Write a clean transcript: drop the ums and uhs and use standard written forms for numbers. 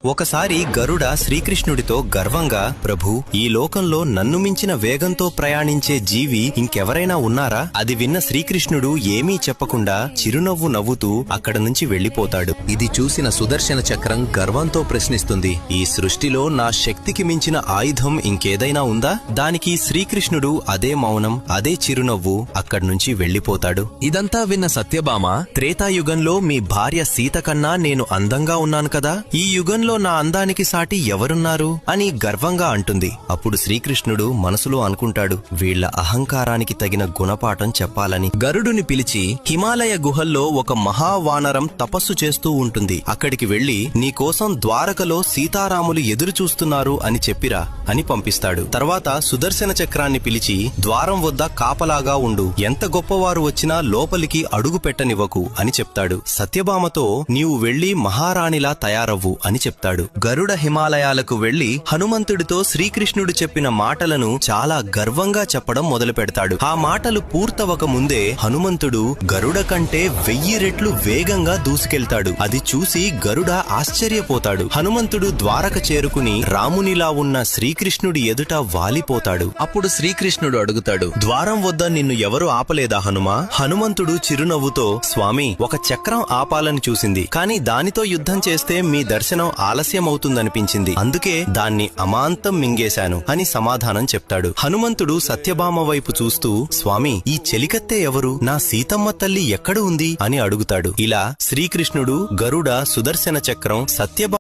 ఒకసారి గరుడ శ్రీకృష్ణుడితో గర్వంగా, ప్రభూ, ఈ లోకంలో నన్ను మించిన వేగంతో ప్రయాణించే జీవి ఇంకెవరైనా ఉన్నారా? అది విన్న శ్రీకృష్ణుడు ఏమీ చెప్పకుండా చిరునవ్వు నవ్వుతూ అక్కడ నుంచి వెళ్లిపోతాడు. ఇది చూసిన సుదర్శన చక్రం గర్వంతో ప్రశ్నిస్తుంది, ఈ సృష్టిలో నా శక్తికి మించిన ఆయుధం ఇంకేదైనా ఉందా? దానికి శ్రీకృష్ణుడు అదే మౌనం, అదే చిరునవ్వు అక్కడ్నుంచి వెళ్లిపోతాడు. ఇదంతా విన్న సత్యభామ, త్రేతాయుగంలో మీ భార్య సీత కన్నా నేను అందంగా ఉన్నాను కదా, ఈ యుగంలో నా అందానికి సాటి ఎవరున్నారు అని గర్వంగా అంటుంది. అప్పుడు శ్రీకృష్ణుడు మనసులో అనుకుంటాడు, వీళ్ల అహంకారానికి తగిన గుణపాఠం చెప్పాలని. గరుడుని పిలిచి, హిమాలయ గుహల్లో ఒక మహావానరం తపస్సు చేస్తూ ఉంటుంది, అక్కడికి వెళ్లి నీకోసం ద్వారకలో సీతారాములు ఎదురు చూస్తున్నారు అని చెప్పిరా అని పంపిస్తాడు. తర్వాత సుదర్శన చక్రాన్ని పిలిచి, ద్వారం వద్ద కాపలాగా ఉండు, ఎంత గొప్పవారు వచ్చినా లోపలికి అడుగు పెట్టనివ్వకు అని చెప్తాడు. సత్యభామతో, నీవు వెళ్లి మహారాణిలా తయారవ్వు అని చెప్తాడు. గరుడ హిమాలయాలకు వెళ్లి హనుమంతుడితో శ్రీకృష్ణుడు చెప్పిన మాటలను చాలా గర్వంగా చెప్పడం మొదలు పెడతాడు. ఆ మాటలు పూర్తవక ముందే హనుమంతుడు గరుడ కంటే 1000 రెట్లు వేగంగా దూసుకెళ్తాడు. అది చూసి గరుడ ఆశ్చర్యపోతాడు. హనుమంతుడు ద్వారక చేరుకుని రామునిలా ఉన్న శ్రీకృష్ణుడి ఎదుట వాలిపోతాడు. అప్పుడు శ్రీకృష్ణుడు అడుగుతాడు, ద్వారం వద్ద నిన్ను ఎవరు ఆపలేదా హనుమా? హనుమంతుడు చిరునవ్వుతో, స్వామి, ఒక చక్రం ఆపాలని చూసింది, కాని దానితో యుద్ధం చేస్తే మీ దర్శనం ఆలస్యమవుతుందనిపించింది, అందుకే దాన్ని అమాంతం మింగేశాను అని సమాధానం చెప్తాడు. హనుమంతుడు సత్యభామ వైపు చూస్తూ, స్వామి, ఈ చెలికత్తె ఎవరు? నా సీతమ్మ తల్లి ఎక్కడ ఉంది అని అడుగుతాడు. ఇలా శ్రీకృష్ణుడు, గరుడ, సుదర్శన చక్రం, సత్యభామ